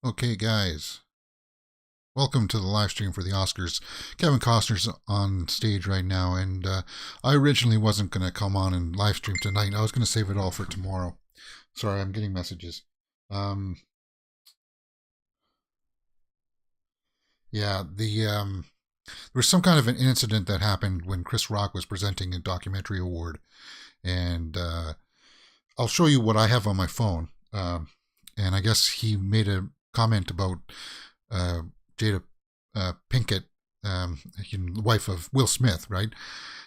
Okay, guys, welcome to the live stream for the Oscars. Kevin Costner's on stage right now, and I originally wasn't going to come on and live stream tonight. I was going to save it all for tomorrow. Sorry, I'm getting messages. Um, yeah, there was some kind of an incident that happened when Chris Rock was presenting a documentary award, and I'll show you what I have on my phone. And I guess he made a comment about uh, Jada Pinkett, the wife of Will Smith, right?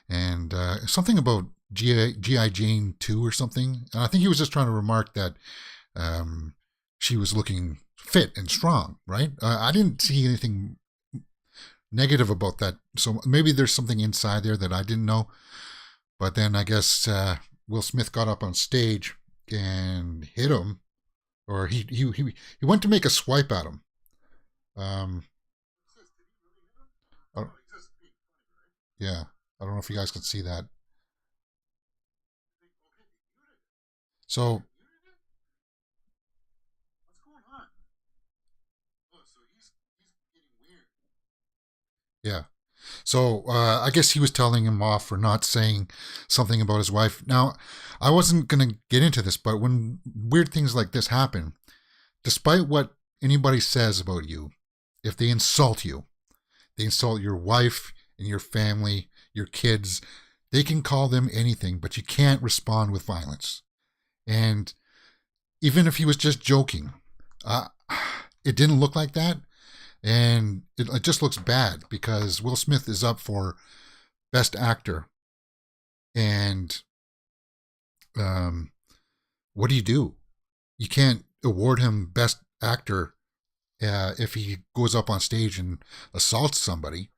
And something about G.I. Jane 2 or something. And I think he was just trying to remark that um, she was looking fit and strong, right? I didn't see anything negative about that. So maybe there's something inside there that I didn't know. But then I guess Will Smith got up on stage and hit him, or he went to make a swipe at him. Um, I yeah, I don't know if you guys can see that. So yeah, so I guess he was telling him off for not saying something about his wife. Now, I wasn't gonna get into this, but when weird things like this happen, despite what anybody says about you, if they insult you, they insult your wife and your family, your kids. They can call them anything, but you can't respond with violence. And even if he was just joking, uh, it didn't look like that. And it just looks bad because Will Smith is up for Best Actor. And um, what do you do? You can't award him Best Actor if he goes up on stage and assaults somebody.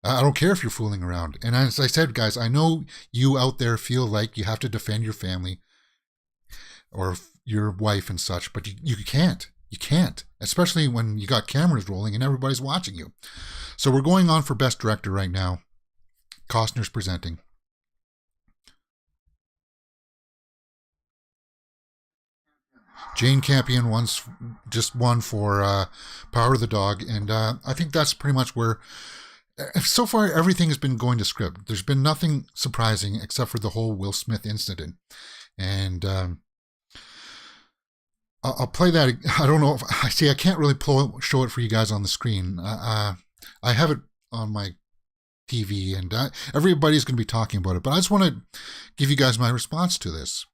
I don't care if you're fooling around. And as I said, guys, I know you out there feel like you have to defend your family or your wife and such, but you can't. You can't, especially when you got cameras rolling and everybody's watching you. So we're going on for Best Director right now. Costner's presenting. Jane Campion just won for Power of the Dog, and I think that's pretty much where. So far, everything has been going to script. There's been nothing surprising except for the whole Will Smith incident, and I'll play that. I don't know if I see. I can't really show it for you guys on the screen. I have it on my TV, and everybody's going to be talking about it. But I just want to give you guys my response to this.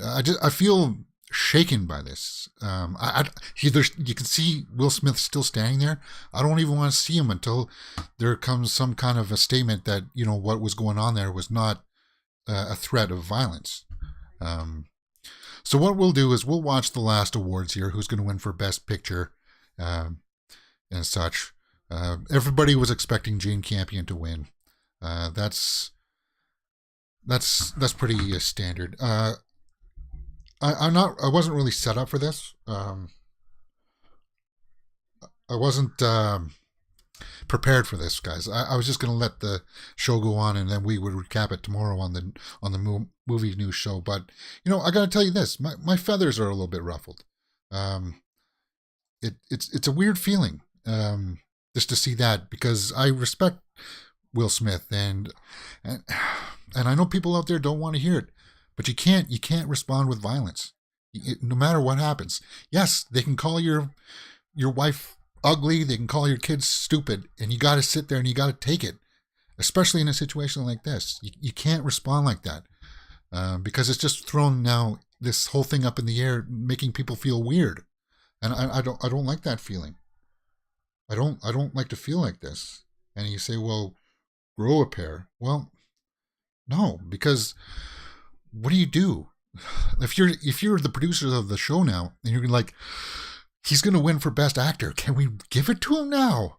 I feel shaken by this. You can see Will Smith still standing there. I don't even want to see him until there comes some kind of a statement that what was going on there was not a threat of violence. Um, so what we'll do is we'll watch the last awards here. Who's going to win for Best Picture um, and such. Everybody was expecting Jane Campion to win. That's pretty standard. I wasn't really set up for this. I wasn't prepared for this, guys. I was just going to let the show go on, and then we would recap it tomorrow on the movie news show. But I got to tell you this: my feathers are a little bit ruffled. Um, it's a weird feeling just to see that, because I respect Will Smith, and and I know people out there don't want to hear it, but you can't respond with violence, no matter what happens. Yes, they can call your wife ugly, they can call your kids stupid, and you got to sit there and you got to take it, especially in a situation like this. You can't respond like that because it's just thrown now this whole thing up in the air, making people feel weird, and I don't like that feeling. I don't like to feel like this. And you say, well, grow a pair. Well, no, because what do you do if you're the producers of the show now and you're like, he's going to win for Best Actor? Can we give it to him now?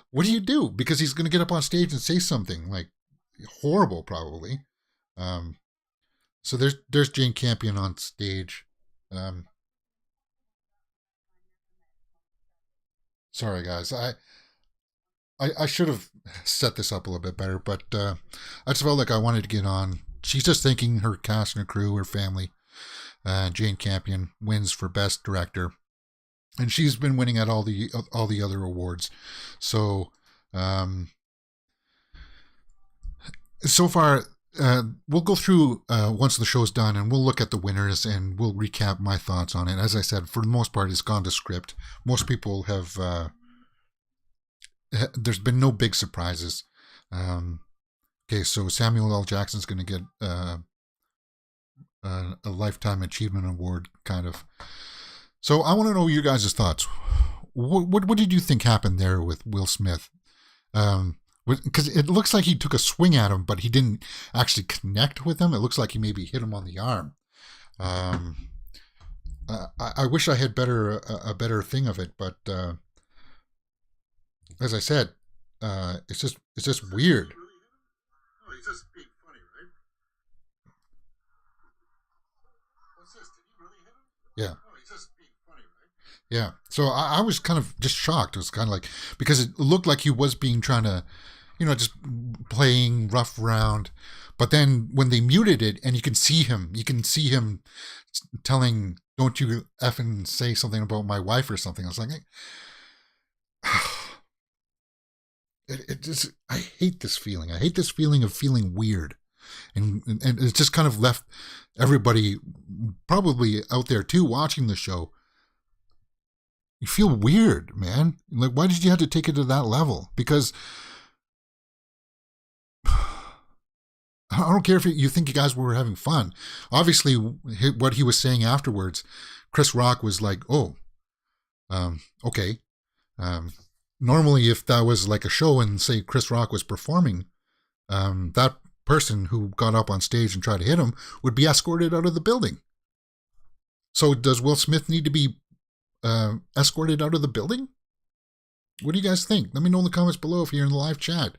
What do you do? Because he's going to get up on stage and say something like horrible, probably. Um, so there's Jane Campion on stage. Um, Sorry, guys. I should have set this up a little bit better, but I just felt like I wanted to get on. She's just thanking her cast and her crew, her family. Jane Campion wins for Best Director. and she's been winning at all the other awards. So, so far, we'll go through once the show's done, and we'll look at the winners and we'll recap my thoughts on it. As I said, for the most part, it's gone to script. Most people have. There's been no big surprises. Okay, so Samuel L. Jackson's going to get a lifetime achievement award, kind of. So I want to know your guys' thoughts. What did you think happened there with Will Smith? Because it looks like he took a swing at him, but he didn't actually connect with him. It looks like he maybe hit him on the arm. I wish I had a better thing of it, but as I said, it's just weird. Oh, he's just being funny, right? What's this? Did he really hit him? Yeah. Oh, he's just being funny, right? Yeah. So I was kind of just shocked. It was kind of like, because it looked like he was being trying to, just playing rough around. But then when they muted it and you can see him telling, "Don't you effing say something about my wife," or something. I was like, I hate this feeling. I hate this feeling of feeling weird. And it's just kind of left everybody probably out there too watching the show. You feel weird, man. Like, why did you have to take it to that level? Because I don't care if you think you guys were having fun. Obviously, what he was saying afterwards, Chris Rock was like, "Oh, okay." Normally, if that was like a show and say Chris Rock was performing, that person who got up on stage and tried to hit him would be escorted out of the building. So does Will Smith need to be escorted out of the building? What do you guys think? Let me know in the comments below if you're in the live chat.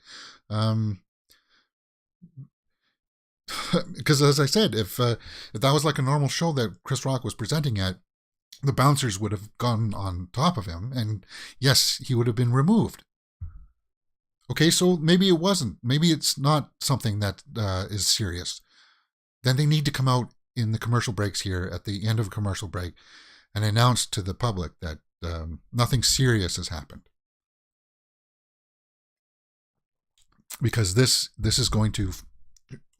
Because as I said, if that was like a normal show that Chris Rock was presenting at, the bouncers would have gone on top of him, and yes, he would have been removed. Okay, so maybe it wasn't. Maybe it's not something that is serious. Then they need to come out in the commercial breaks here at the end of a commercial break and announce to the public that nothing serious has happened. Because this is going to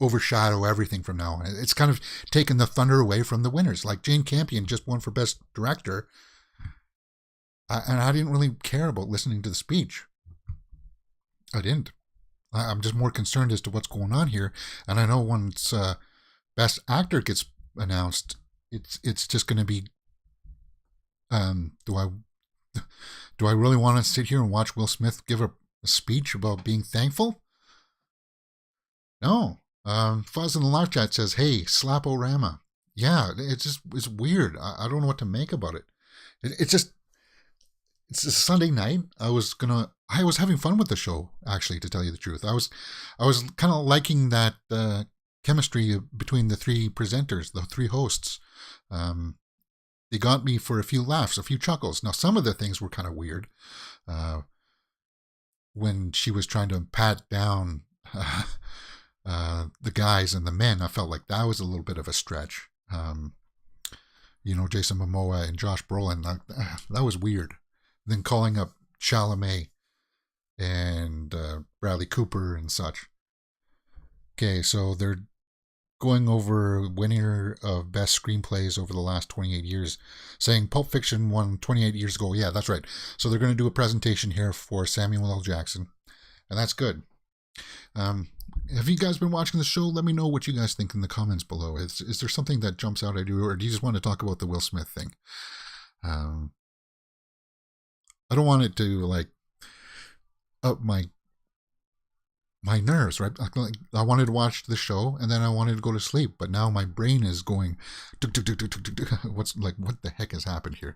overshadow everything from now on. It's kind of taken the thunder away from the winners. Like Jane Campion just won for Best Director, and I didn't really care about listening to the speech. I didn't. I'm just more concerned as to what's going on here. And I know once Best Actor gets announced, it's just going to be, do I really want to sit here and watch Will Smith give a speech about being thankful? No. Fuzz in the live chat says, "Hey, slap-o-rama." Yeah, it's weird. I don't know what to make about it. It's a Sunday night. I was having fun with the show, actually, to tell you the truth. I was kind of liking that chemistry between the three presenters, the three hosts. They got me for a few laughs, a few chuckles. Now, some of the things were kind of weird. When she was trying to pat down the guys and the men, I felt like that was a little bit of a stretch. Jason Momoa and Josh Brolin, that was weird. Then calling up Chalamet and Bradley Cooper and such. Okay, so they're going over winner of best screenplays over the last 28 years, saying Pulp Fiction won 28 years ago. Yeah, that's right. So they're going to do a presentation here for Samuel L. Jackson, and that's good. Have you guys been watching the show? Let me know what you guys think in the comments below. Is there something that jumps out at you, or do you just want to talk about the Will Smith thing? I don't want it to like up my nerves, right? I wanted to watch the show and then I wanted to go to sleep, but now my brain is going, what the heck has happened here?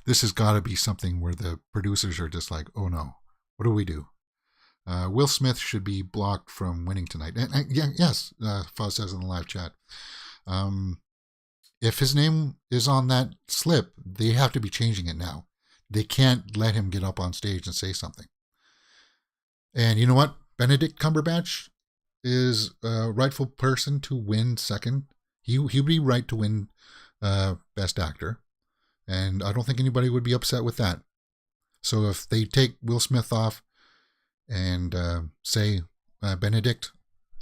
This has got to be something where the producers are just like, oh no, what do we do? Will Smith should be blocked from winning tonight. And yes, Fuzz says in the live chat. If his name is on that slip, they have to be changing it now. They can't let him get up on stage and say something. And you know what? Benedict Cumberbatch is a rightful person to win second. He would be right to win Best Actor. And I don't think anybody would be upset with that. So if they take Will Smith off and say Benedict,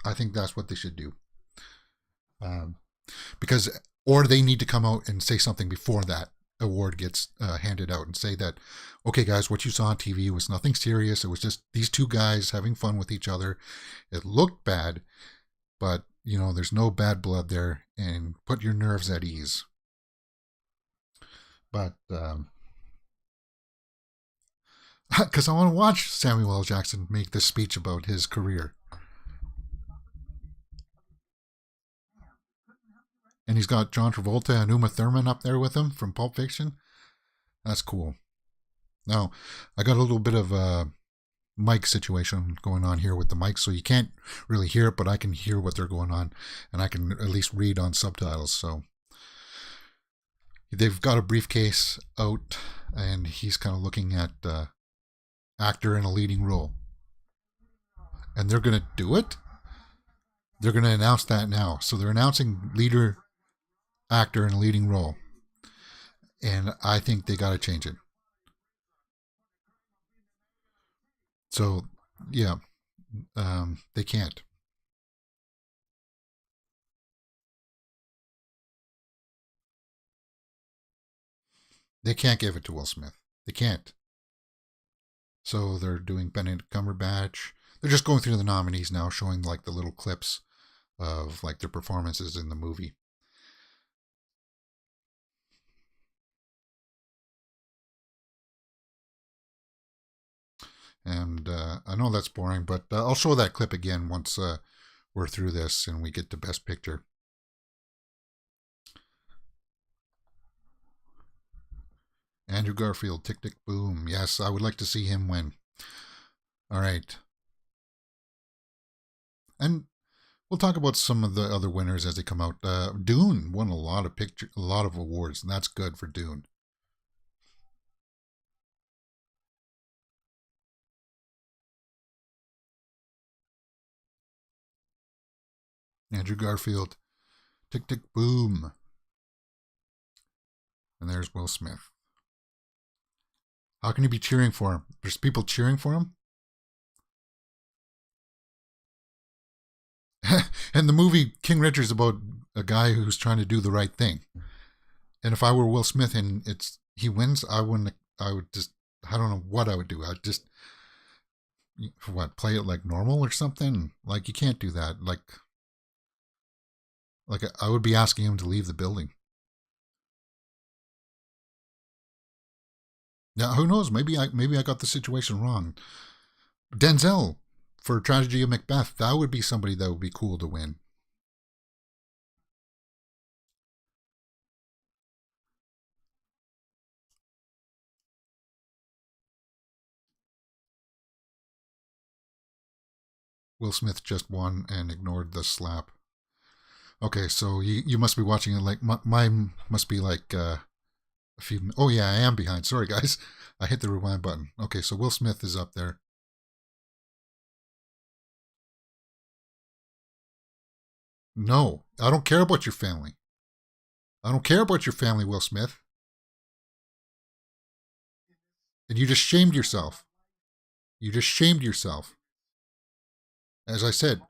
I think that's what they should do. Um, because, or they need to come out and say something before that award gets handed out and say that, okay, guys, what you saw on TV was nothing serious. It was just these two guys having fun with each other. It looked bad, but there's no bad blood there, and put your nerves at ease. But because I want to watch Samuel L. Jackson make this speech about his career. And he's got John Travolta and Uma Thurman up there with him from Pulp Fiction. That's cool. Now, I got a little bit of a mic situation going on here with the mic, so you can't really hear it, but I can hear what they're going on, and I can at least read on subtitles. So they've got a briefcase out, and he's kind of looking at actor in a leading role. And they're going to do it? They're going to announce that now. So they're announcing leader actor in a leading role. And I think they got to change it. So, yeah, they can't. They can't give it to Will Smith. They can't. So they're doing Benedict Cumberbatch. They're just going through the nominees now, showing like the little clips of like their performances in the movie. And I know that's boring, but I'll show that clip again once we're through this and we get to Best Picture. Andrew Garfield, Tick Tick Boom. Yes, I would like to see him win. All right. And we'll talk about some of the other winners as they come out. Dune won a lot of awards, and that's good for Dune. Andrew Garfield, Tick Tick Boom. And there's Will Smith. How can you be cheering for him? There's people cheering for him? And the movie King Richard's about a guy who's trying to do the right thing. And if I were Will Smith and he wins, I would just, I don't know what I would do. I'd just, play it like normal or something? Like, you can't do that. Like I would be asking him to leave the building. Now, who knows? Maybe I got the situation wrong. Denzel for Tragedy of Macbeth. That would be somebody that would be cool to win. Will Smith just won and ignored the slap. Okay, so you must be watching it like mine must be like a few. Oh yeah, I am behind. Sorry guys, I hit the rewind button. Okay, so Will Smith is up there. No, I don't care about your family. I don't care about your family, Will Smith. And you just shamed yourself. You just shamed yourself. As I said,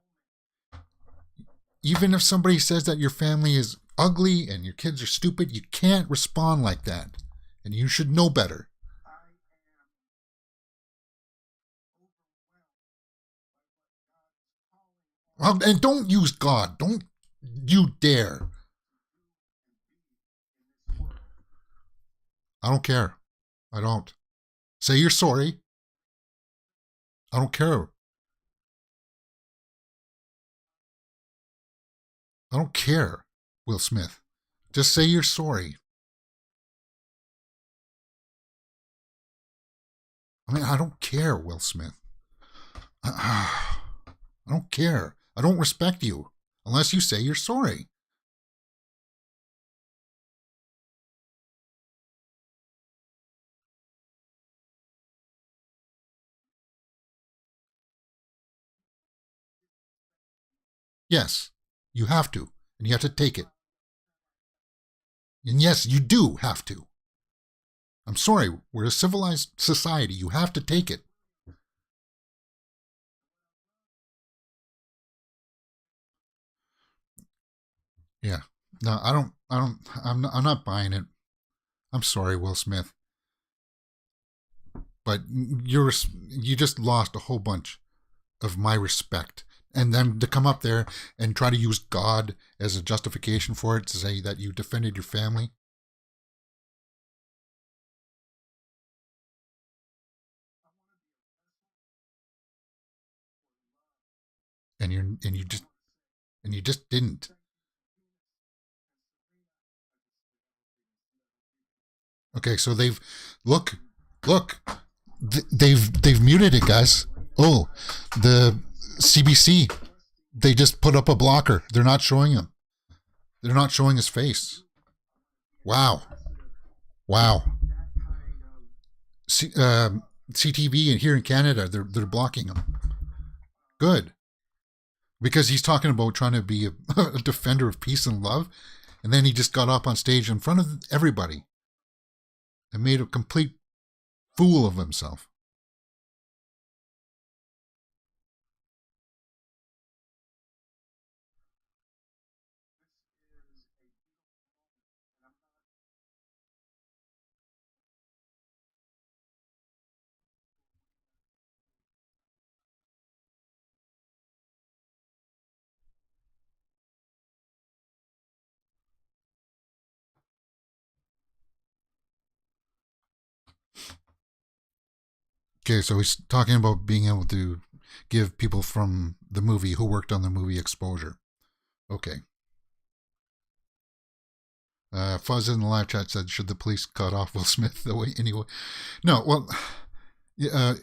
even if somebody says that your family is ugly and your kids are stupid, you can't respond like that. And you should know better. And don't use God. Don't you dare. I don't care. I don't. Say you're sorry. I don't care. I don't care, Will Smith. Just say you're sorry. I mean, I don't care, Will Smith. I don't care. I don't respect you unless you say you're sorry. Yes, you have to, and you have to take it. And yes, you do have to. I'm sorry, we're a civilized society. You have to take it. Yeah. No, I don't. I don't. I'm not buying it. I'm sorry, Will Smith, but you just lost a whole bunch of my respect. And then to come up there and try to use God as a justification for it to say that you defended your family, and you just didn't. Okay, so look, look, they've muted it, guys. Oh, the CBC, they just put up a blocker. They're not showing him. They're not showing his face. Wow, wow. CTV and here in Canada, they're blocking him. Good, because he's talking about trying to be a defender of peace and love, and then he just got up on stage in front of everybody and made a complete fool of himself. Okay, so he's talking about being able to give people from the movie who worked on the movie exposure. Okay. Fuzz in the live chat said, "Should the police cut off Will Smith the way anyway?" No, well, uh,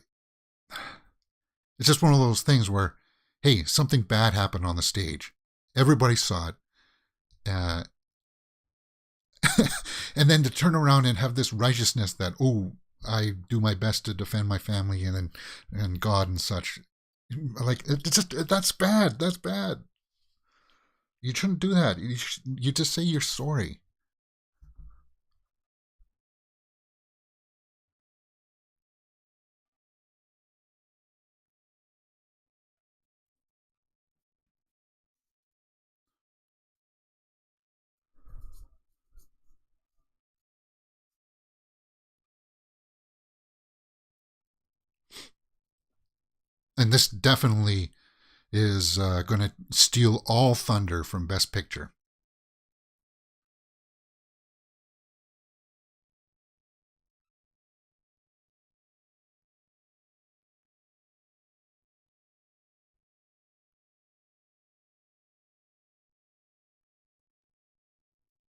it's just one of those things where, hey, something bad happened on the stage. Everybody saw it, uh, and then to turn around and have this righteousness that, oh, I do my best to defend my family and God and such. Like it's just that's bad. That's bad. You shouldn't do that. You just say you're sorry. And this definitely is going to steal all thunder from Best Picture.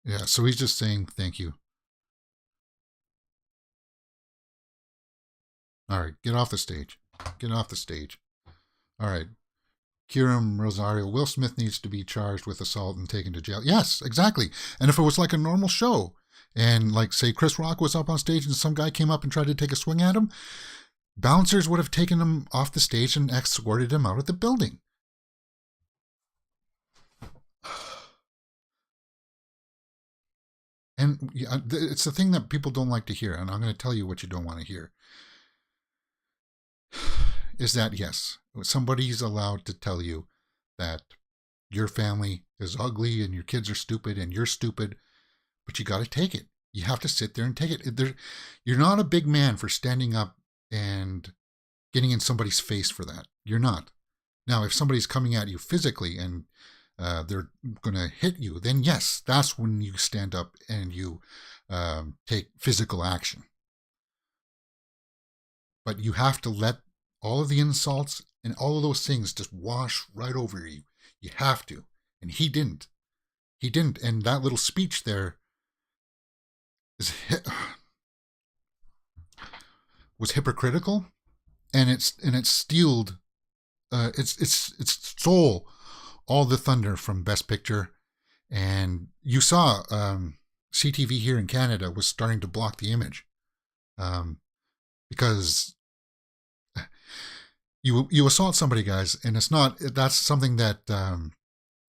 Yeah, so he's just saying thank you. All right, get off the stage. Get off the stage. All right. Kiram Rosario, Will Smith needs to be charged with assault and taken to jail. Yes, exactly. And if it was like a normal show, and like say Chris Rock was up on stage and some guy came up and tried to take a swing at him, bouncers would have taken him off the stage and escorted him out of the building. And it's the thing that people don't like to hear, and I'm going to tell you what you don't want to hear. Is that yes, somebody's allowed to tell you that your family is ugly and your kids are stupid and you're stupid, but you got to take it. You have to sit there and take it. You're not a big man for standing up and getting in somebody's face for that. You're not. Now, if somebody's coming at you physically and they're going to hit you, then yes, that's when you stand up and you take physical action. But you have to let all of the insults and all of those things just wash right over you. You have to. And he didn't. He didn't. And that little speech there is was hypocritical, and it's stealed. It's stole all the thunder from Best Picture, and you saw CTV here in Canada was starting to block the image, because you assault somebody, guys, and that's something that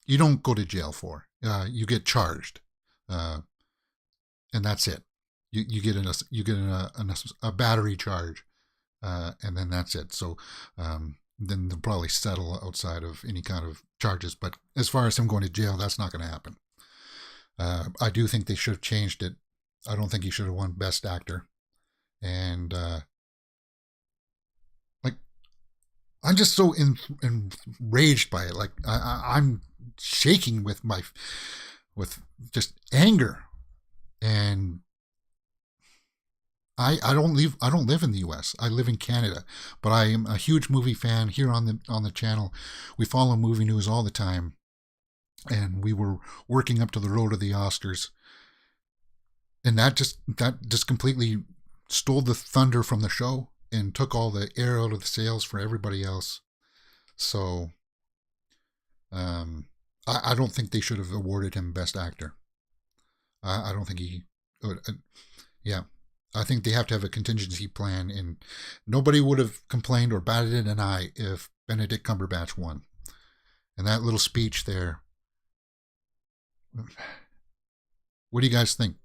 you don't go to jail for. You get charged, and that's it. You get a battery charge, and then that's it. So then they'll probably settle outside of any kind of charges. But as far as him going to jail, that's not going to happen. I do think they should have changed it. I don't think he should have won Best Actor. And like, I'm just so enraged by it. Like, I'm shaking with just anger. And I don't live in the US. I live in Canada, but I am a huge movie fan here on the channel. We follow movie news all the time, and we were working up to the road to the Oscars, and that just completely stole the thunder from the show and took all the air out of the sails for everybody else. So I don't think they should have awarded him Best Actor. I don't think he yeah. I think they have to have a contingency plan, and nobody would have complained or batted an eye if Benedict Cumberbatch won. And that little speech there. What do you guys think?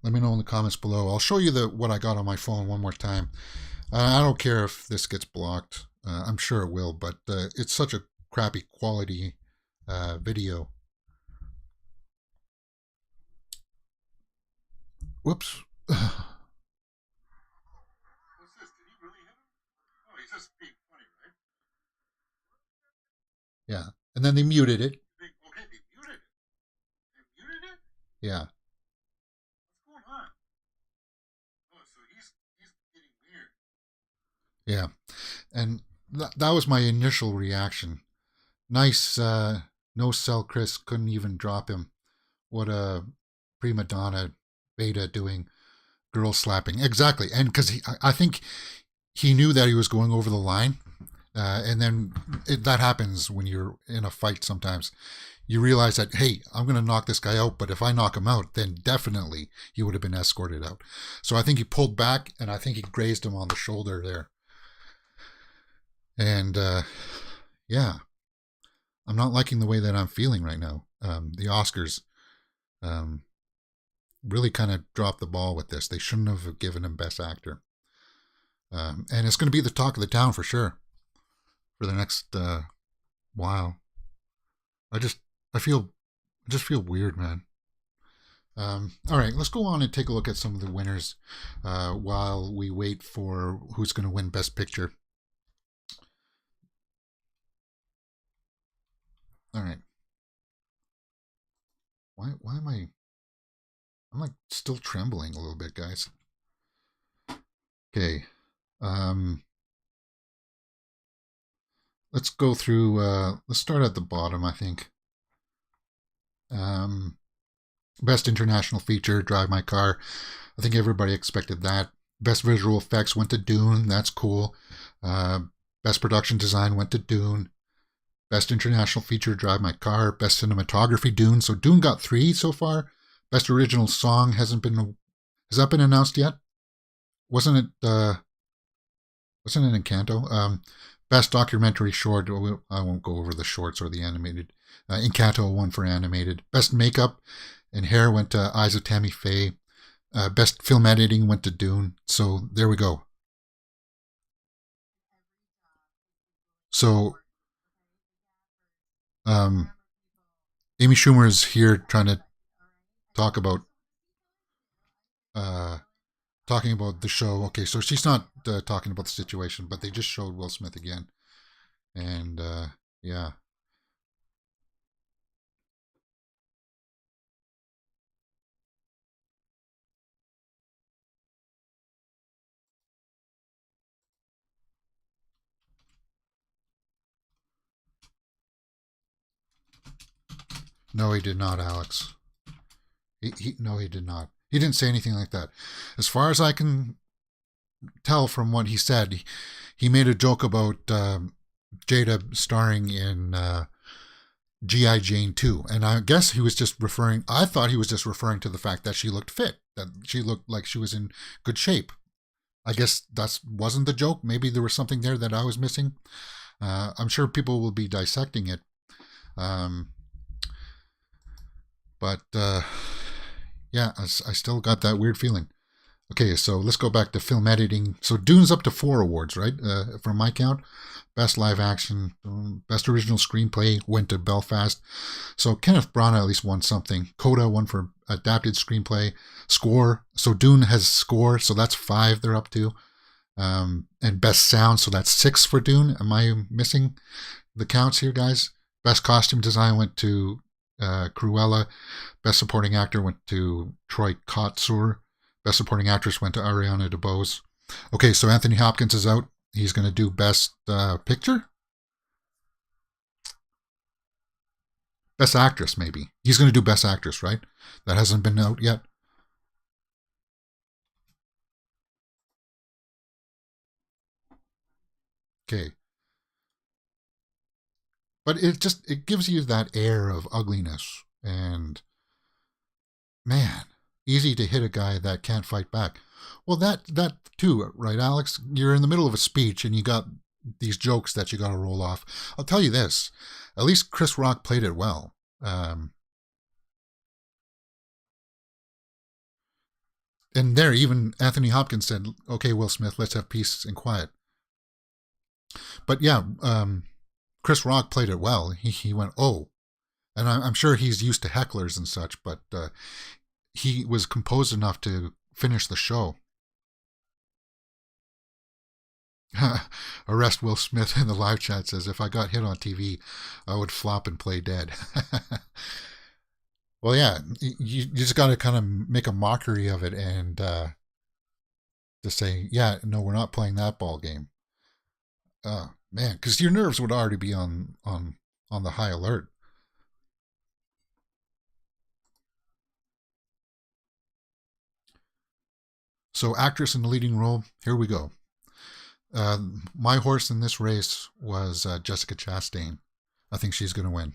Let me know in the comments below. I'll show you what I got on my phone one more time. I don't care if this gets blocked. I'm sure it will, but it's such a crappy quality video. Whoops. Yeah. And then they muted it. Okay, they muted it. They muted it? Yeah. What's going on? Oh, so he's getting weird. Yeah. And that was my initial reaction. Nice, no sell Chris couldn't even drop him. What a prima donna beta doing girl slapping. Exactly. And because I think he knew that he was going over the line. And then that happens when you're in a fight sometimes. You realize that, hey, I'm going to knock this guy out, but if I knock him out, then definitely he would have been escorted out. So I think he pulled back, and I think he grazed him on the shoulder there. And yeah, I'm not liking the way that I'm feeling right now. The Oscars really kind of dropped the ball with this. They shouldn't have given him Best Actor. And it's going to be the talk of the town for sure. For the next while. I just feel weird, man. All right, let's go on and take a look at some of the winners while we wait for who's going to win Best Picture. All right. Why am I'm like still trembling a little bit, guys. Okay. Let's go through, let's start at the bottom, I think. Best International Feature, Drive My Car. I think everybody expected that. Best Visual Effects went to Dune. That's cool. Best Production Design went to Dune. Best International Feature, Drive My Car. Best Cinematography, Dune. So Dune got 3 so far. Best Original Song has that been announced yet? Wasn't it Encanto? Best Documentary Short, I won't go over the shorts or the animated. Encanto won for animated. Best Makeup and Hair went to Eyes of Tammy Faye. Best Film Editing went to Dune. So there we go. So Amy Schumer is here trying to talk about talking about the show. Okay, so she's not talking about the situation, but they just showed Will Smith again. And yeah. No, he did not, Alex. No, he did not. He didn't say anything like that. As far as I can tell from what he said, he made a joke about Jada starring in G.I. Jane 2. And I guess he was just referring, I thought he was just referring to the fact that she looked fit, that she looked like she was in good shape. I guess that wasn't the joke. Maybe there was something there that I was missing. I'm sure people will be dissecting it. But yeah, I still got that weird feeling. Okay, so let's go back to film editing. So Dune's up to 4 awards, right? From my count. Best live action, best original screenplay went to Belfast. So Kenneth Branagh at least won something. Coda won for adapted screenplay. Score. So Dune has score, so that's 5 they're up to. And best sound, so that's 6 for Dune. Am I missing the counts here, guys? Best costume design went to Cruella. Best supporting actor went to Troy Kotsur. Best supporting actress went to Ariana DeBose. Okay, so Anthony Hopkins is out. He's going to do best picture? Best actress, maybe. He's going to do best actress, right? That hasn't been out yet. Okay. But it gives you that air of ugliness and man, easy to hit a guy that can't fight back. Well, that too, right, Alex? You're in the middle of a speech and you got these jokes that you got to roll off. I'll tell you this: at least Chris Rock played it well. And there, even Anthony Hopkins said, "Okay, Will Smith, let's have peace and quiet." But yeah, Chris Rock played it well. He went, "Oh," and I'm sure he's used to hecklers and such, but he was composed enough to finish the show. Arrest Will Smith in the live chat says, if I got hit on TV, I would flop and play dead. Well, yeah, you just got to kind of make a mockery of it and just say, yeah, no, we're not playing that ball game. Man, because your nerves would already be on the high alert. So, actress in the leading role, here we go. My horse in this race was Jessica Chastain. I think she's going to win.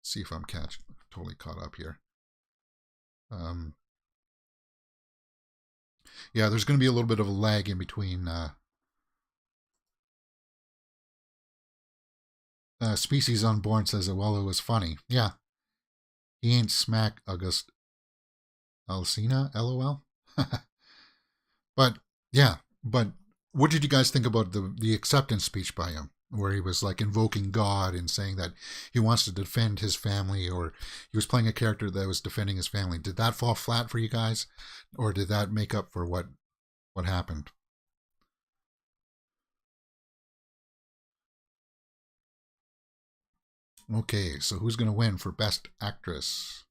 See if I'm totally caught up here. Yeah, there's going to be a little bit of a lag in between. Species Unborn says, well, it was funny. Yeah, he ain't smack August Alsina, lol. But yeah, but what did you guys think about the acceptance speech by him, where he was like invoking God and saying that he wants to defend his family, or he was playing a character that was defending his family? Did that fall flat for you guys, or did that make up for what happened? Okay, so who's going to win for Best Actress?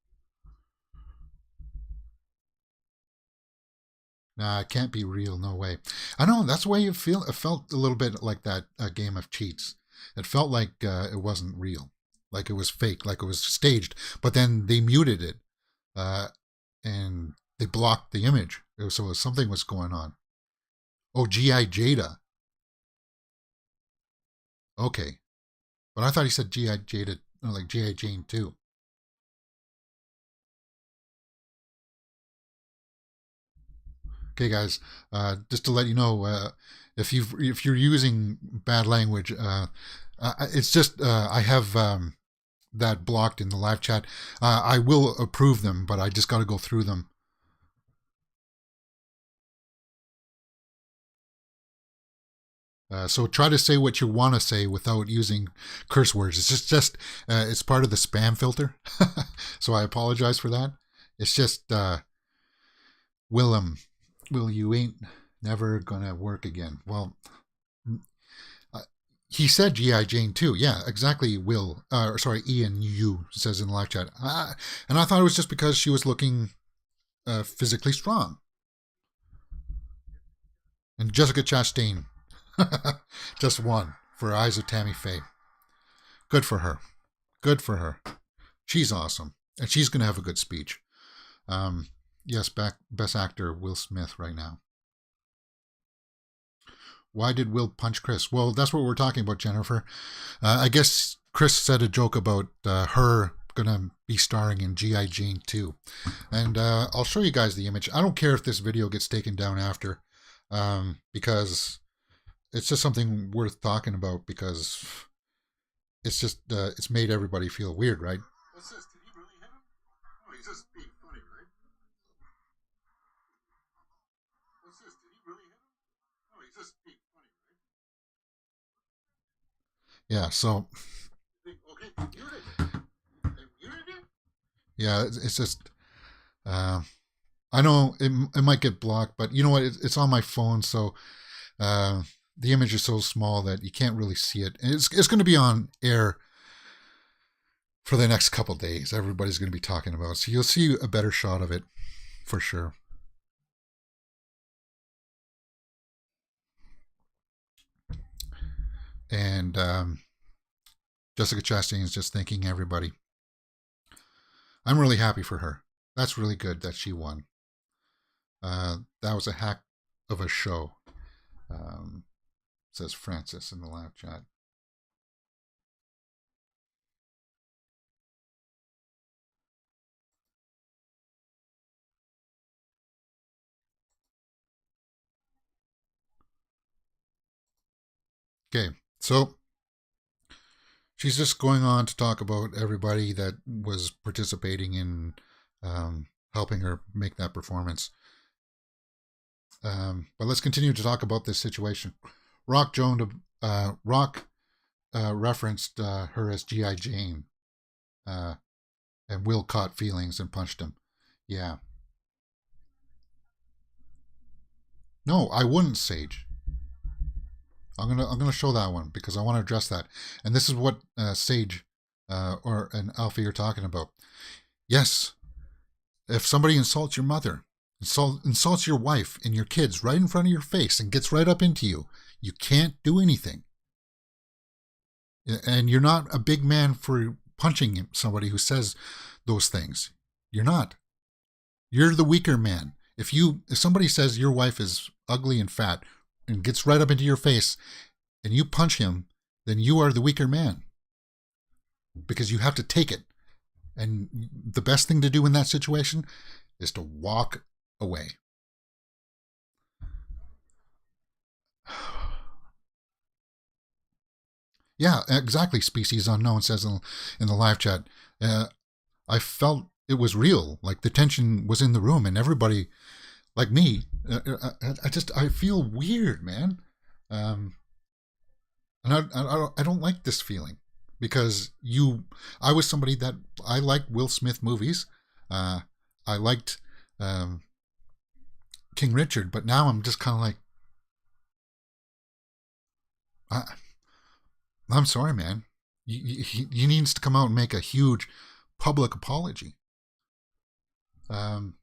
Nah, it can't be real. No way. I know that's the way you feel. It felt a little bit like that game of cheats. It felt like it wasn't real, like it was fake, like it was staged. But then they muted it, uh, and they blocked the image. So something was going on. Oh, G.I. Jada. Okay, but I thought he said G.I. Jada, like G.I. Jane too. Okay, guys, just to let you know, if you're using bad language, it's just I have that blocked in the live chat. I will approve them, but I just got to go through them. So try to say what you want to say without using curse words. It's just it's part of the spam filter. So I apologize for that. It's just Willem, Will, you ain't never gonna work again. Well, uh, he said G.I. Jane too. Yeah, exactly. Will, sorry, Ian, you says in the live chat. And I thought it was just because she was looking physically strong. And Jessica Chastain, just one for Eyes of Tammy Faye. Good for her. Good for her. She's awesome. And she's going to have a good speech. Yes, best actor, Will Smith right now. Why did Will punch Chris? Well, that's what we're talking about, Jennifer. I guess Chris said a joke about her gonna be starring in G.I. Jane 2. And I'll show you guys the image. I don't care if this video gets taken down after, because it's just something worth talking about because it's just it's made everybody feel weird, right? What's this? Did he really hit him? Oh, he's just being funny, right? What's this? Did he really hit him? Oh, he's just being funny, right? Yeah. So. Okay, yeah, it's just. Uh, I know it might get blocked, but you know what? It's on my phone, so uh, the image is so small that you can't really see it. And it's going to be on air for the next couple of days. Everybody's going to be talking about it, so you'll see a better shot of it for sure. And Jessica Chastain is just thanking everybody. I'm really happy for her. That's really good that she won. That was a hack of a show, says Francis in the live chat. Okay, so she's just going on to talk about everybody that was participating in helping her make that performance. But let's continue to talk about this situation. Rock referenced her as G.I. Jane, and Will caught feelings and punched him. Yeah. No, I wouldn't, Sage. I'm gonna show that one because I want to address that. And this is what Sage or an Alfie are talking about. Yes, if somebody insults your mother, insults your wife and your kids right in front of your face and gets right up into you, you can't do anything. And you're not a big man for punching somebody who says those things. You're not. You're the weaker man. If somebody says your wife is ugly and fat and gets right up into your face and you punch him, then you are the weaker man. Because you have to take it. And the best thing to do in that situation is to walk away. Yeah, exactly. Species Unknown says in the live chat, I felt it was real. Like the tension was in the room and everybody, like me, I feel weird, man. And I don't like this feeling because I was somebody that I liked Will Smith movies. I liked King Richard, but now I'm just kind of like, I'm sorry, man. He needs to come out and make a huge public apology. Um,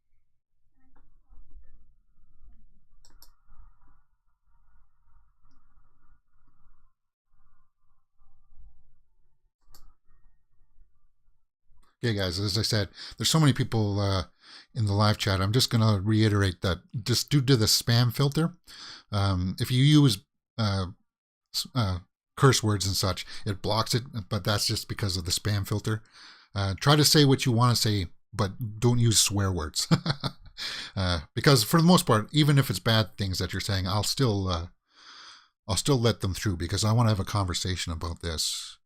okay, guys, as I said, there's so many people in the live chat. I'm just going to reiterate that just due to the spam filter, if you use curse words and such, it blocks it, but that's just because of the spam filter. Try to say what you want to say, but don't use swear words. Because for the most part, even if it's bad things that you're saying, I'll still let them through because I want to have a conversation about this.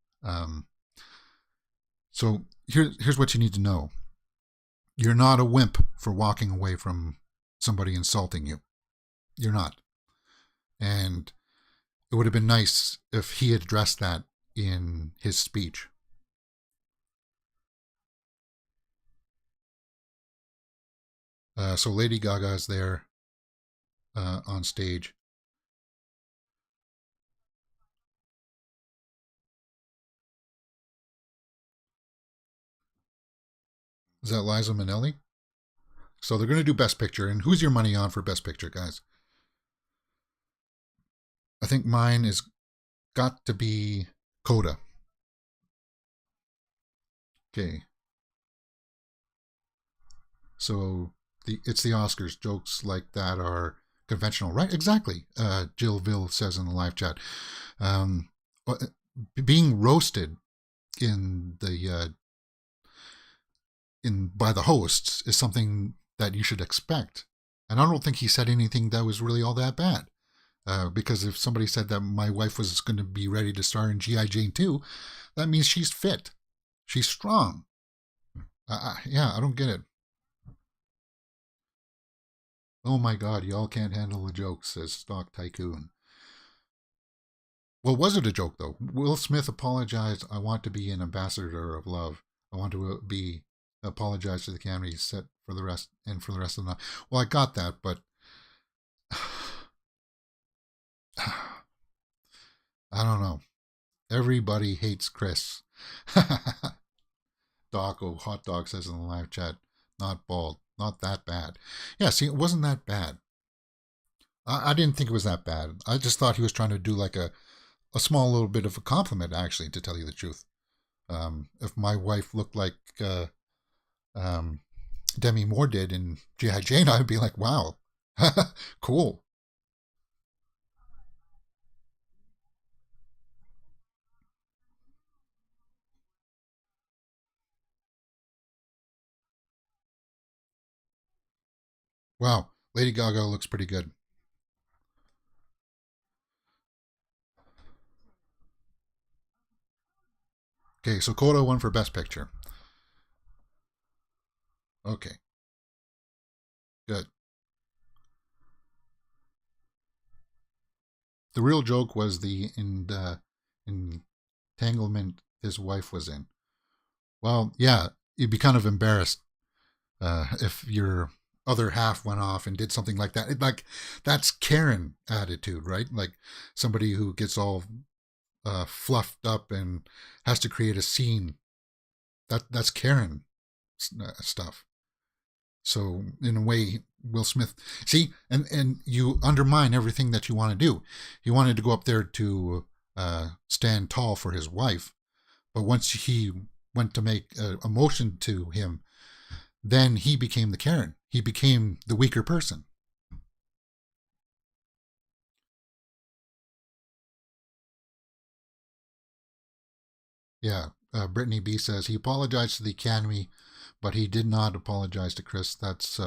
So here's what you need to know. You're not a wimp for walking away from somebody insulting you. You're not. And it would have been nice if he had addressed that in his speech. So Lady Gaga is there on stage. Is that Liza Minnelli? So they're going to do Best Picture. And who's your money on for Best Picture, guys? I think mine is got to be Coda. Okay. So it's the Oscars. Jokes like that are conventional, right? Exactly. Jill Ville says in the live chat. Being roasted in the by the hosts is something that you should expect. And I don't think he said anything that was really all that bad. Because if somebody said that my wife was going to be ready to star in G.I. Jane 2, that means she's fit. She's strong. Yeah, I don't get it. Oh my God, y'all can't handle the joke, says Stock Tycoon. Well, was it a joke, though? Will Smith apologized, I want to be an ambassador of love. I want to be apologize to the Academy set for the rest and for the rest of the night. Well, I got that, but I don't know. Everybody hates Chris. Doggo Hot Dog says in the live chat, not bald, not that bad. Yeah, see, it wasn't that bad. I didn't think it was that bad. I just thought he was trying to do like a small little bit of a compliment, actually, to tell you the truth. If my wife looked like Demi Moore did in G.I. Jane, I'd be like, wow, cool. Wow, Lady Gaga looks pretty good. Okay, so Coda won for Best Picture. Okay, good. The real joke was the entanglement his wife was in. Well, yeah, you'd be kind of embarrassed if your other half went off and did something like that. Like that's Karen attitude, right? Like somebody who gets all fluffed up and has to create a scene. That's Karen stuff. So in a way, Will Smith, see, and you undermine everything that you want to do. He wanted to go up there to stand tall for his wife, but once he went to make a motion to him, then he became the Karen. He became the weaker person. Yeah, Brittany B says he apologized to the Academy, but he did not apologize to Chris. That's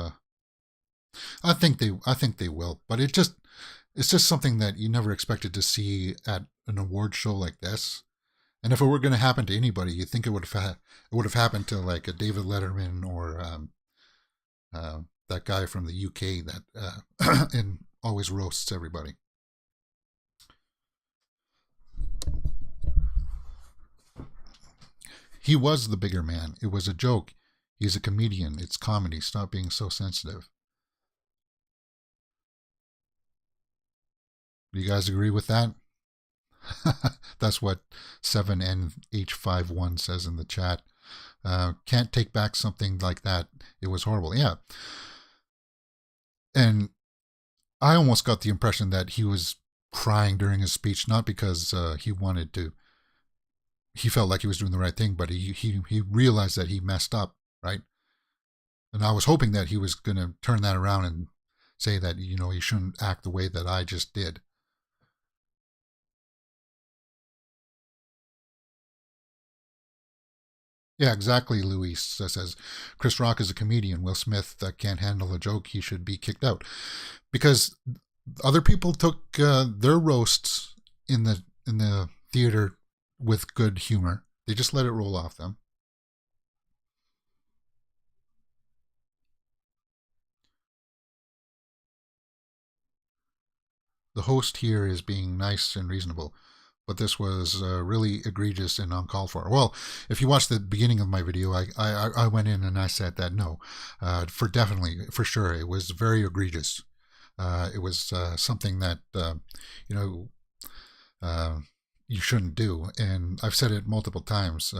I think they will, but it's just something that you never expected to see at an award show like this. And if it were going to happen to anybody, you think it would have happened to like a David Letterman or that guy from the UK that and always roasts everybody. He was the bigger man. It was a joke. He's a comedian. It's comedy. Stop being so sensitive. Do you guys agree with that? That's what 7NH51 says in the chat. Can't take back something like that. It was horrible. Yeah. And I almost got the impression that he was crying during his speech, not because he wanted to, he felt like he was doing the right thing, but he realized that he messed up, right? And I was hoping that he was going to turn that around and say that, you know, he shouldn't act the way that I just did. Yeah, exactly, Luis says. Chris Rock is a comedian. Will Smith can't handle a joke. He should be kicked out. Because other people took their roasts in the theater with good humor. They just let it roll off them. The host here is being nice and reasonable, but this was really egregious and uncalled for. Well, if you watch the beginning of my video, I went in and I said that no, for definitely, for sure, it was very egregious. It was something that, you know, you shouldn't do. And I've said it multiple times.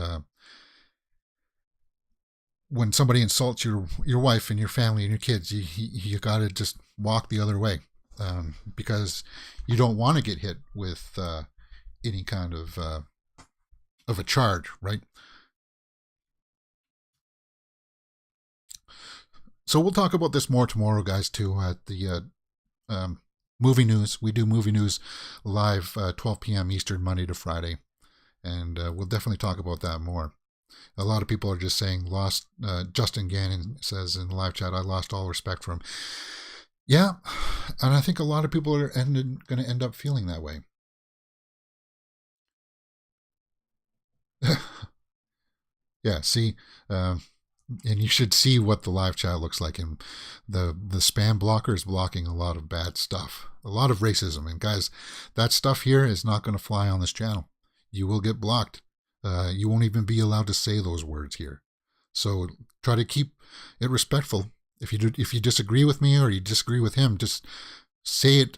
When somebody insults your wife and your family and your kids, you got to just walk the other way, because you don't want to get hit with any kind of a charge, right? So we'll talk about this more tomorrow, guys. Too at the movie news. We do movie news live 12 p.m. Eastern, Monday to Friday, and we'll definitely talk about that more. A lot of people are just saying lost. Justin Gannon says in the live chat, I lost all respect for him. Yeah, and I think a lot of people are going to end up feeling that way. Yeah, see, um, and you should see what the live chat looks like. And the spam blocker is blocking a lot of bad stuff, a lot of racism. And guys, that stuff here is not going to fly on this channel. You will get blocked. You won't even be allowed to say those words here. So try to keep it respectful. If you disagree with me or you disagree with him, just say it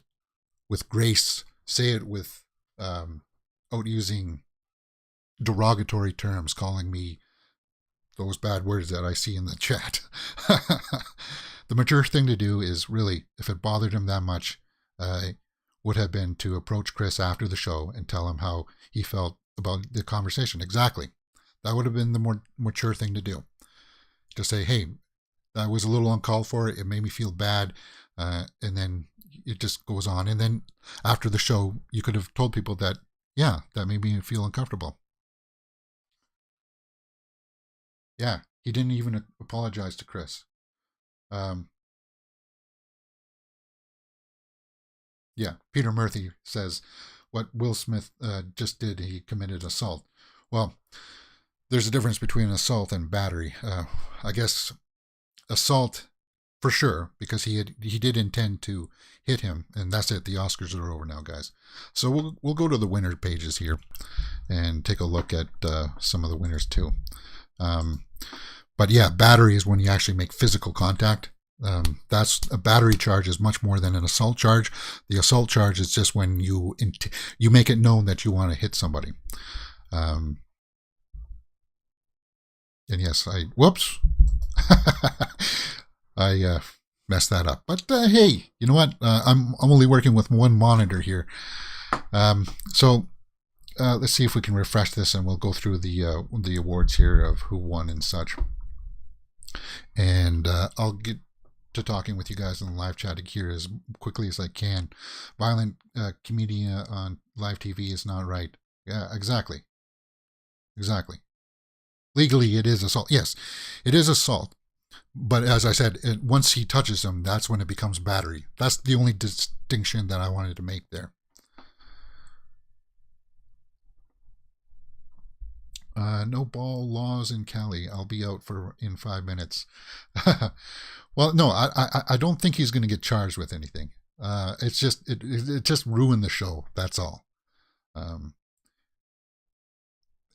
with grace. Say it with out using derogatory terms, calling me those bad words that I see in the chat. The mature thing to do is really, if it bothered him that much, would have been to approach Chris after the show and tell him how he felt about the conversation. Exactly. That would have been the more mature thing to do. To say, hey, that was a little uncalled for. It made me feel bad. And then it just goes on. And then after the show, you could have told people that, yeah, that made me feel uncomfortable. Yeah, he didn't even apologize to Chris. Um, yeah, Peter Murphy says what Will Smith just did, he committed assault. Well, there's a difference between assault and battery. I guess assault for sure, because he did intend to hit him, and that's it. The Oscars are over now, guys. So we'll go to the winner pages here and take a look at some of the winners too. But yeah, battery is when you actually make physical contact. That's a battery charge is much more than an assault charge. The assault charge is just when you make it known that you want to hit somebody. And yes, whoops, I messed that up. But hey, you know what? I'm only working with one monitor here. So let's see if we can refresh this, and we'll go through the awards here of who won and such. And I'll get to talking with you guys in the live chat here as quickly as I can. Violent comedian on live TV is not right. Yeah, exactly. Legally, it is assault. Yes, it is assault. But as I said, once he touches him, that's when it becomes battery. That's the only distinction that I wanted to make there. No ball laws in Cali. I'll be out in 5 minutes. Well, no, I don't think he's going to get charged with anything. It's just it just ruined the show. That's all. And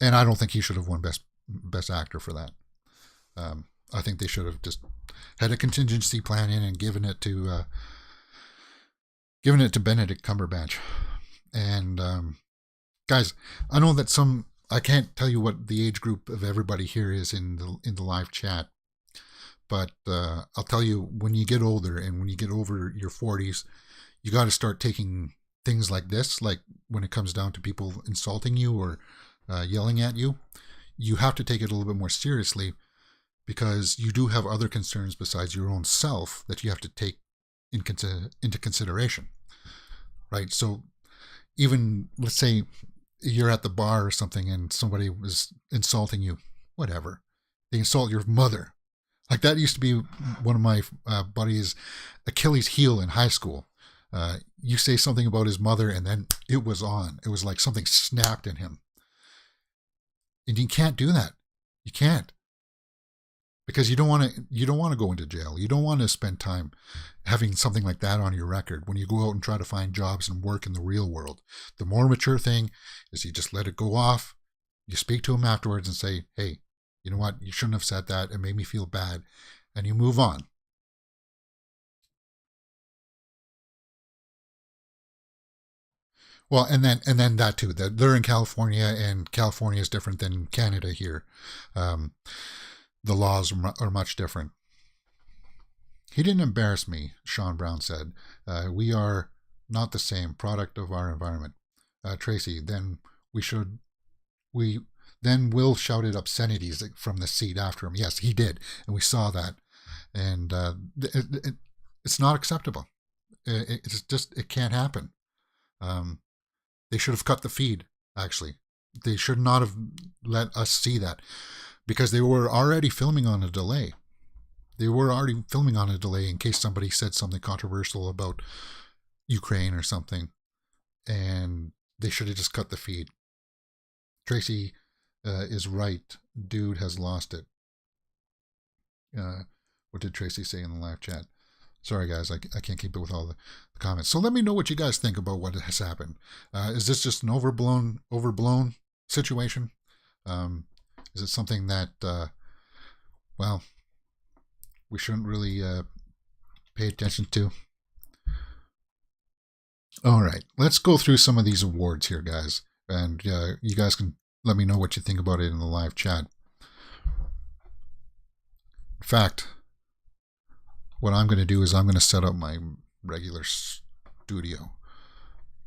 I don't think he should have won best actor for that. I think they should have just had a contingency plan in and given it to Benedict Cumberbatch. And guys, I know that I can't tell you what the age group of everybody here is in the live chat, but I'll tell you, when you get older and when you get over your 40s, you got to start taking things like this, like when it comes down to people insulting you or yelling at you, you have to take it a little bit more seriously, because you do have other concerns besides your own self that you have to take into consideration, right? So even, let's say you're at the bar or something and somebody was insulting you, whatever, they insult your mother. Like that used to be one of my buddies' Achilles heel in high school. You say something about his mother and then it was on. It was like something snapped in him. And you can't do that. You can't. Because you don't want to go into jail. You don't want to spend time having something like that on your record when you go out and try to find jobs and work in the real world. The more mature thing is you just let it go off. You speak to him afterwards and say, hey, you know what? You shouldn't have said that. It made me feel bad. And you move on. Well, and then that too. That they're in California, and California is different than Canada here. The laws are much different. He didn't embarrass me, Sean Brown said. We are not the same product of our environment. Tracy, we then Will shouted obscenities from the seat after him. Yes, he did, and we saw that, and it's not acceptable. It can't happen. They should have cut the feed. Actually, they should not have let us see that, because they were already filming on a delay. They were already filming on a delay in case somebody said something controversial about Ukraine or something, and they should have just cut the feed. Tracy is right. Dude has lost it. What did Tracy say in the live chat? Sorry, guys, I can't keep it with all the comments. So let me know what you guys think about what has happened. Is this just an overblown situation? Is it something that, well, we shouldn't really pay attention to? All right, let's go through some of these awards here, guys. And you guys can let me know what you think about it in the live chat. In fact, what I'm going to do is I'm going to set up my regular studio.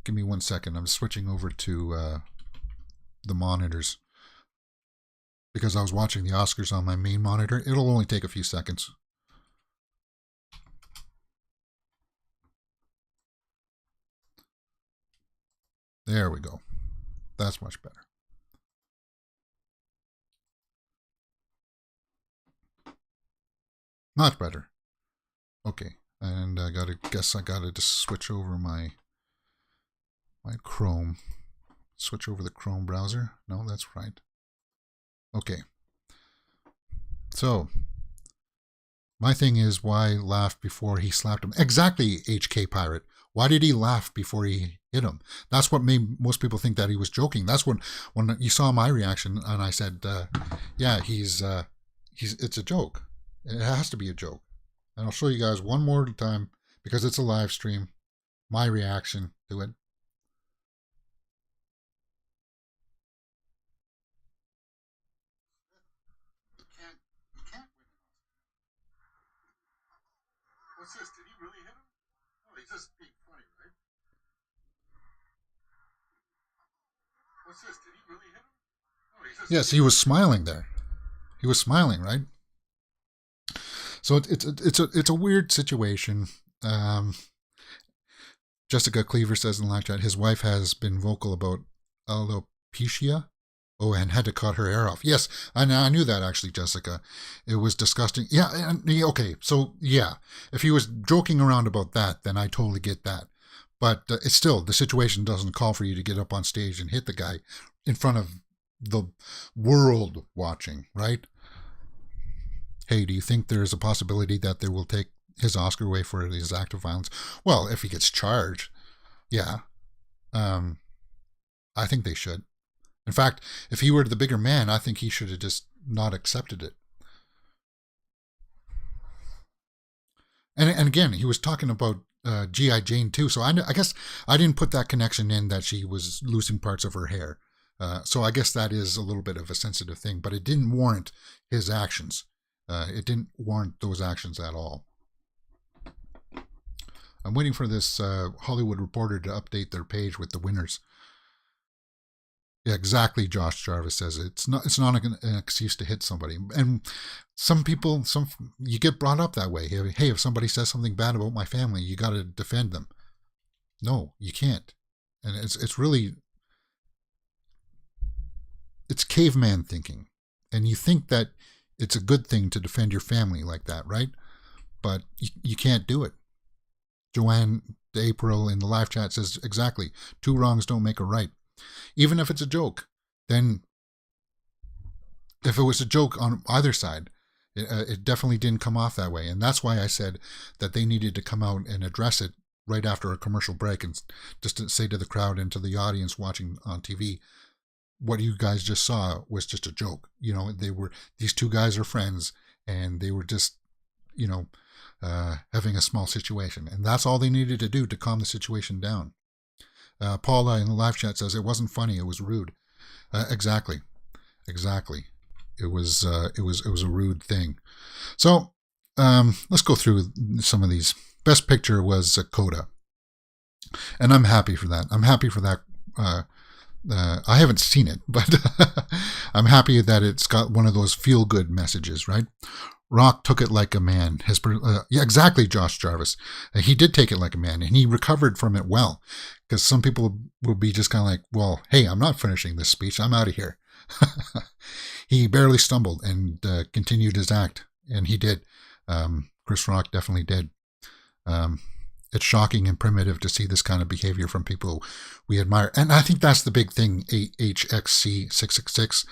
Give me 1 second. I'm switching over to the monitors because I was watching the Oscars on my main monitor. It'll only take a few seconds. There we go. That's much better. Much better. Okay, and I guess I gotta just switch over my Chrome. Switch over the Chrome browser. No, that's right. Okay. So my thing is, why laugh before he slapped him? Exactly, HK Pirate. Why did he laugh before he hit him? That's what made most people think that he was joking. That's when you saw my reaction, and I said, "Yeah, he's it's a joke. It has to be a joke." And I'll show you guys one more time because it's a live stream. My reaction to it. You can't win. What's this? Did he really hit him? No, he's just being funny, right? What's this? Did he really hit him? No, he's just. Yes, he was smiling there. He was smiling, right? So it's a weird situation. Jessica Cleaver says in the live chat, his wife has been vocal about alopecia. Oh, and had to cut her hair off. Yes, I knew that actually, Jessica. It was disgusting. Yeah, okay. So yeah, if he was joking around about that, then I totally get that. But it's still, the situation doesn't call for you to get up on stage and hit the guy in front of the world watching, right? Hey, do you think there's a possibility that they will take his Oscar away for his act of violence? Well, if he gets charged, yeah. I think they should. In fact, if he were the bigger man, I think he should have just not accepted it. And again, he was talking about G.I. Jane too, so I guess I didn't put that connection in that she was losing parts of her hair. So I guess that is a little bit of a sensitive thing, but it didn't warrant his actions. It didn't warrant those actions at all. I'm waiting for this Hollywood Reporter to update their page with the winners. Yeah, exactly. Josh Jarvis says it's not an excuse to hit somebody, and some people, you get brought up that way. Hey, if somebody says something bad about my family, you got to defend them. No, you can't, and it's really it's caveman thinking, and you think that it's a good thing to defend your family like that, right? But you can't do it. Joanne April in the live chat says exactly, 2 wrongs don't make a right. Even if it's a joke, then if it was a joke on either side, it definitely didn't come off that way. And that's why I said that they needed to come out and address it right after a commercial break and just to say to the crowd and to the audience watching on TV, what you guys just saw was just a joke. You know, these 2 guys are friends and they were just, having a small situation. And that's all they needed to do to calm the situation down. Paula in the live chat says it wasn't funny, it was rude. Exactly. It was a rude thing. So let's go through some of these. Best picture was Coda, and I'm happy for that. I'm happy for that. I haven't seen it, but I'm happy that it's got one of those feel-good messages, right? Rock took it like a man. Yeah, exactly, Josh Jarvis. He did take it like a man, and he recovered from it well. Because some people will be just kind of like, well, hey, I'm not finishing this speech. I'm out of here. He barely stumbled and continued his act, and he did. Chris Rock definitely did. It's shocking and primitive to see this kind of behavior from people we admire. And I think that's the big thing, HXC666,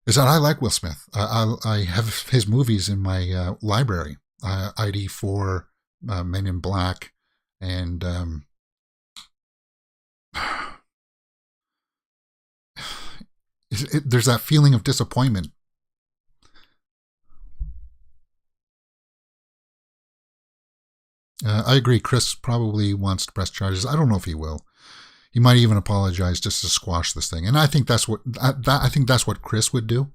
is that I like Will Smith. I have his movies in my library. ID4, Men in Black, and there's that feeling of disappointment. I agree. Chris probably wants to press charges. I don't know if he will. He might even apologize just to squash this thing. And I think that's what Chris would do.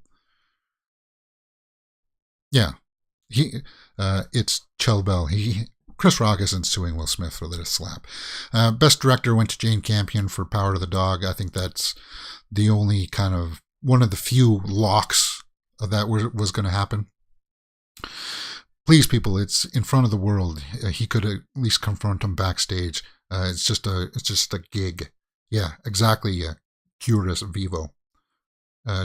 Yeah, it's Chell Bell. Chris Rock isn't suing Will Smith for this slap. Best director went to Jane Campion for Power of the Dog. I think that's the only kind of one of the few locks that was going to happen. Please, people, it's in front of the world. He could at least confront him backstage. It's just a gig. Yeah, exactly. Curis Vivo.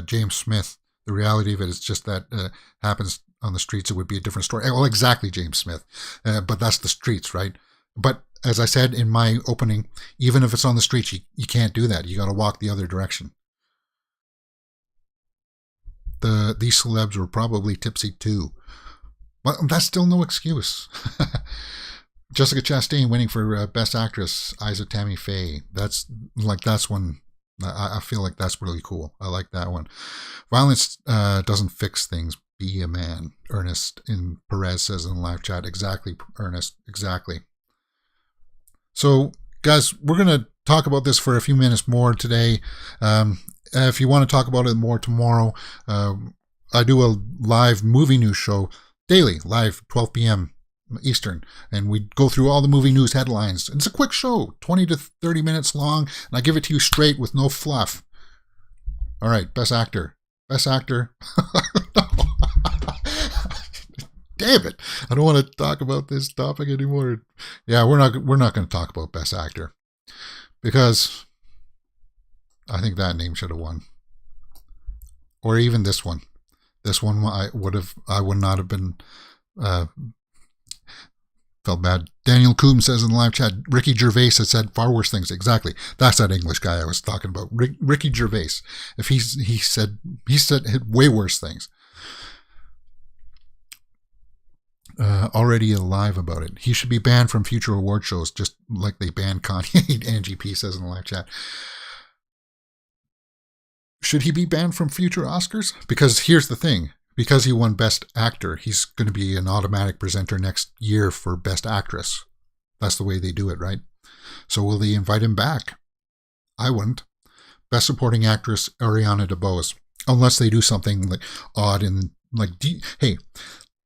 James Smith. The reality of it is just that happens on the streets. It would be a different story. Well, exactly, James Smith. But that's the streets, right? But as I said in my opening, even if it's on the streets, you can't do that. You got to walk the other direction. These celebs were probably tipsy too. Well, that's still no excuse. Jessica Chastain winning for Best Actress, Isa Tammy Faye. That's one. I feel like that's really cool. I like that one. Violence doesn't fix things. Be a man. Ernest in Perez says in the live chat. Exactly, Ernest. Exactly. So, guys, we're going to talk about this for a few minutes more today. If you want to talk about it more tomorrow, I do a live movie news show daily, live, 12 p.m. Eastern, and we go through all the movie news headlines. It's a quick show, 20 to 30 minutes long, and I give it to you straight with no fluff. All right, Best Actor. Best Actor. Damn it! I don't want to talk about this topic anymore. Yeah, we're not going to talk about Best Actor because I think that name should have won, or even this one. This one I would not have been. Felt bad. Daniel Coombe says in the live chat, Ricky Gervais has said far worse things. Exactly. That's that English guy I was talking about. Ricky Gervais. If he said way worse things. Already alive about it. He should be banned from future award shows, just like they banned Kanye. Angie P says in the live chat. Should he be banned from future Oscars? Because here's the thing. Because he won Best Actor, he's going to be an automatic presenter next year for Best Actress. That's the way they do it, right? So will they invite him back? I wouldn't. Best Supporting Actress, Ariana DeBose. Unless they do something like odd and like, hey,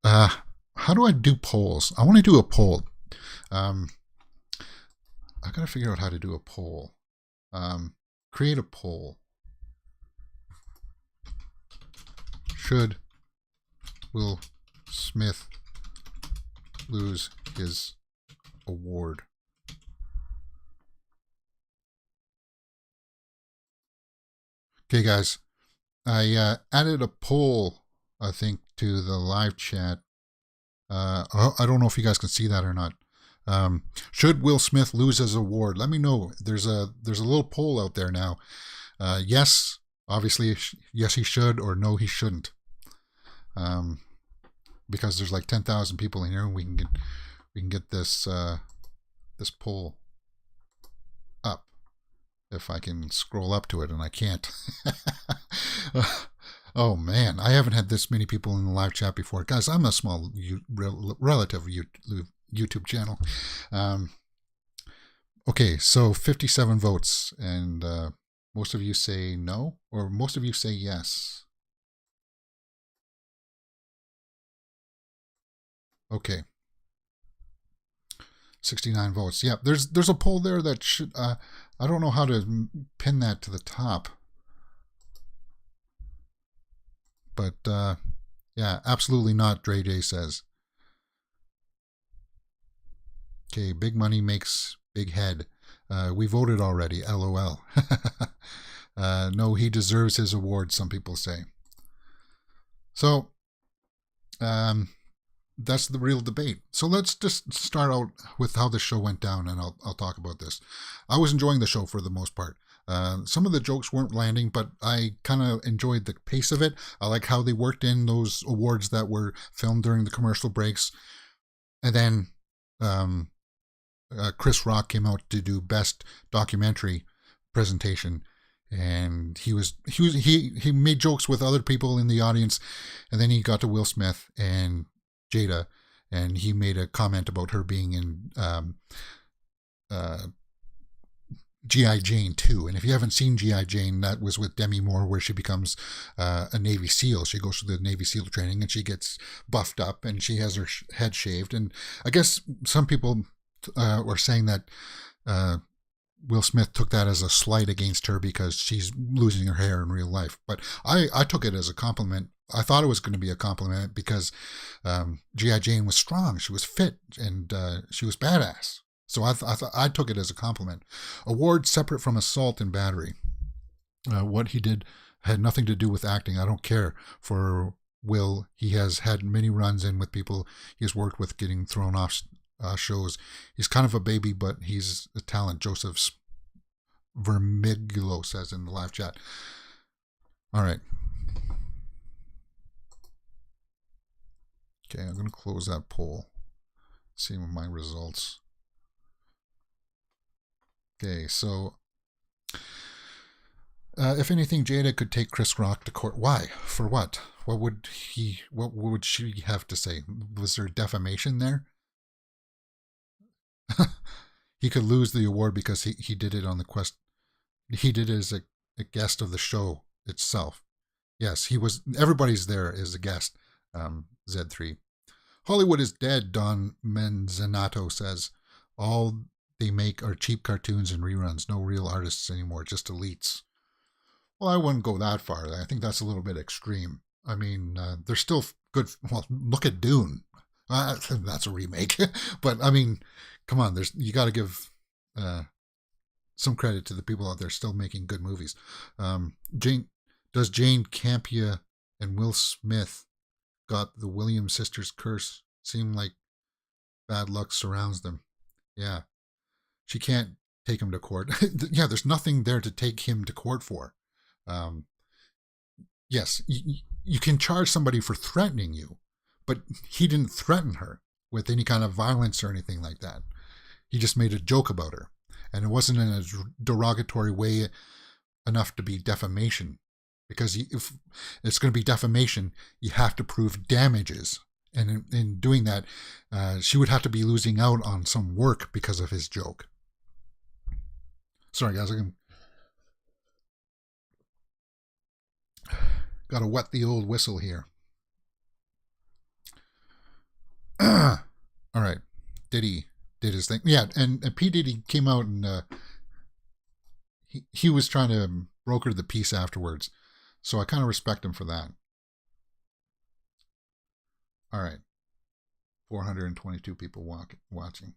how do I do polls? I want to do a poll. I got to figure out how to do a poll. Create a poll. Should Will Smith lose his award? Okay, guys. I added a poll, I think, to the live chat. I don't know if you guys can see that or not. Should Will Smith lose his award? Let me know. There's a little poll out there now. Yes, obviously, yes he should, or no he shouldn't. Because there's like 10,000 people in here, and we can get this this poll up if I can scroll up to it, and I can't. Oh man, I haven't had this many people in the live chat before, guys. I'm a small relative YouTube channel. Okay, so 57 votes, and most of you say no, or most of you say yes. Okay. 69 votes. Yeah, there's a poll there that should, I don't know how to pin that to the top. But, yeah, absolutely not, Dre J says. Okay, big money makes big head. We voted already, LOL. No, he deserves his award, some people say. So, that's the real debate. So let's just start out with how the show went down, and I'll talk about this. I was enjoying the show for the most part. Some of the jokes weren't landing, but I kind of enjoyed the pace of it. I like how they worked in those awards that were filmed during the commercial breaks, and then Chris Rock came out to do best documentary presentation, and he made jokes with other people in the audience, and then he got to Will Smith and Jada, and he made a comment about her being in G.I. Jane 2. And if you haven't seen G.I. Jane, that was with Demi Moore, where she becomes a Navy SEAL. She goes through the Navy SEAL training, and she gets buffed up, and she has her head shaved. And I guess some people were saying that Will Smith took that as a slight against her because she's losing her hair in real life. But I took it as a compliment. I thought it was going to be a compliment because G.I. Jane was strong. She was fit, and she was badass. So I took it as a compliment. Award separate from assault and battery. What he did had nothing to do with acting. I don't care for Will. He has had many runs in with people he's worked with getting thrown off shows. He's kind of a baby, but he's a talent. Joseph Vermigulo says in the live chat. All right. Okay, I'm going to close that poll. See my results. Okay, so if anything, Jada could take Chris Rock to court. Why? For what? What would she have to say? Was there defamation there? He could lose the award because he did it on the quest. He did it as a guest of the show itself. Yes, he was. Everybody's there as a guest. Z3. Hollywood is dead, Don Menzenato says. All they make are cheap cartoons and reruns. No real artists anymore, just elites. Well, I wouldn't go that far. I think that's a little bit extreme. I mean, they're still good. Well, look at Dune. That's a remake. But, I mean, come on. You got to give some credit to the people out there still making good movies. Does Jane Campion and Will Smith got the Williams sisters curse? Seem like bad luck surrounds them. Yeah. She can't take him to court. Yeah, there's nothing there to take him to court for. Yes, you can charge somebody for threatening you, but he didn't threaten her with any kind of violence or anything like that. He just made a joke about her, and it wasn't in a derogatory way enough to be defamation. Because if it's going to be defamation, you have to prove damages. And in doing that, she would have to be losing out on some work because of his joke. Sorry, guys. Got to wet the old whistle here. All right. Diddy did his thing. Yeah, and P. Diddy came out and he was trying to broker the peace afterwards. So I kind of respect him for that. All right. 422 people watching.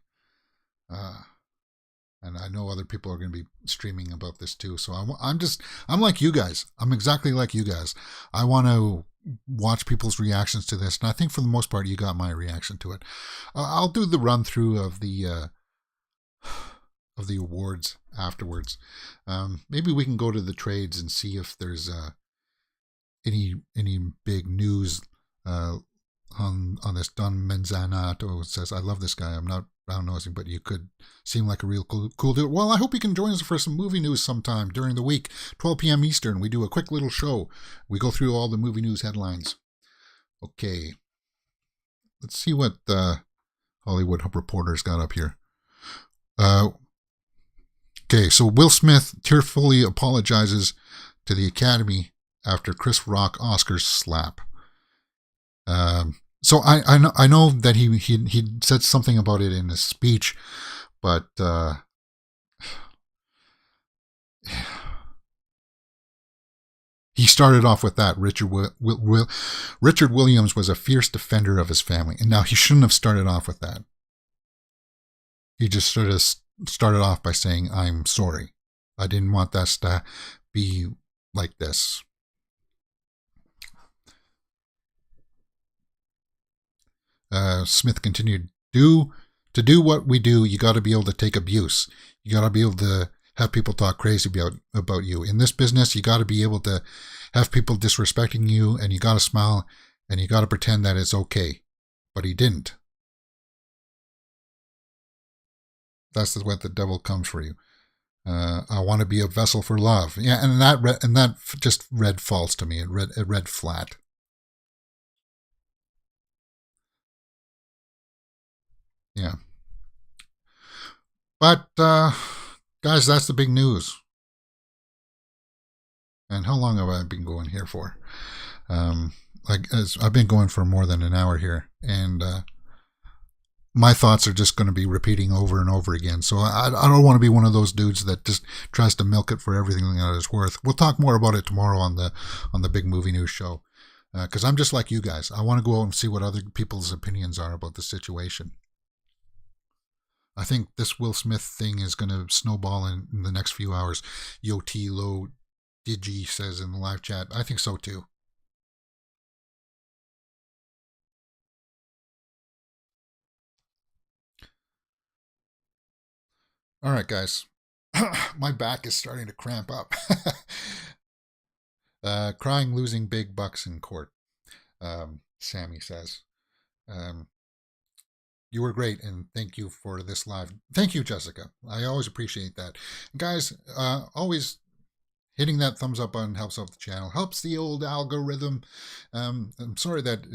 And I know other people are going to be streaming about this too. So I'm like you guys. I'm exactly like you guys. I want to watch people's reactions to this. And I think for the most part, you got my reaction to it. I'll do the run through of the awards afterwards. Maybe we can go to the trades and see if there's any big news on this. Don Menzanato says, I love this guy. I'm not brown nosing, but you could seem like a real cool dude. Well, I hope you can join us for some movie news sometime during the week, 12 p.m. Eastern. We do a quick little show. We go through all the movie news headlines. Okay. Let's see what Hollywood Reporter's got up here. Okay, so Will Smith tearfully apologizes to the Academy after Chris Rock Oscars slap. So I know that he said something about it in his speech, but he started off with that. Richard Williams was a fierce defender of his family, and now he shouldn't have started off with that. He just sort of started off by saying, "I'm sorry. I didn't want that to be like this." Smith continued, to do what we do, you got to be able to take abuse. You got to be able to have people talk crazy about you. In this business, you got to be able to have people disrespecting you, and you got to smile, and you got to pretend that it's okay. But he didn't. That's what the devil comes for you. I want to be a vessel for love. Yeah, and that just read false to me. It read flat. Yeah. But guys, that's the big news. And how long have I been going here for? I've been going for more than an hour here, and my thoughts are just going to be repeating over and over again. So I don't want to be one of those dudes that just tries to milk it for everything that it's worth. We'll talk more about it tomorrow on the Big Movie News show, because I'm just like you guys. I want to go out and see what other people's opinions are about the situation. I think this Will Smith thing is going to snowball in the next few hours. Yot Low Digi says in the live chat. I think so too. All right, guys. My back is starting to cramp up. Crying, losing big bucks in court. Sammy says. You were great, and thank you for this live. Thank you, Jessica. I always appreciate that. Guys, always hitting that thumbs up button helps out the channel, helps the old algorithm. I'm sorry that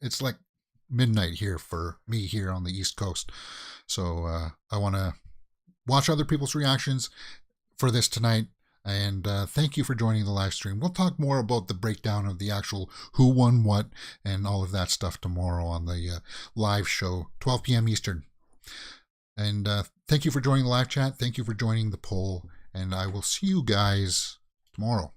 it's like midnight here for me here on the East Coast. So I want to watch other people's reactions for this tonight. And thank you for joining the live stream. We'll talk more about the breakdown of the actual who won what and all of that stuff tomorrow on the live show, 12 p.m. Eastern. And thank you for joining the live chat. Thank you for joining the poll. And I will see you guys tomorrow.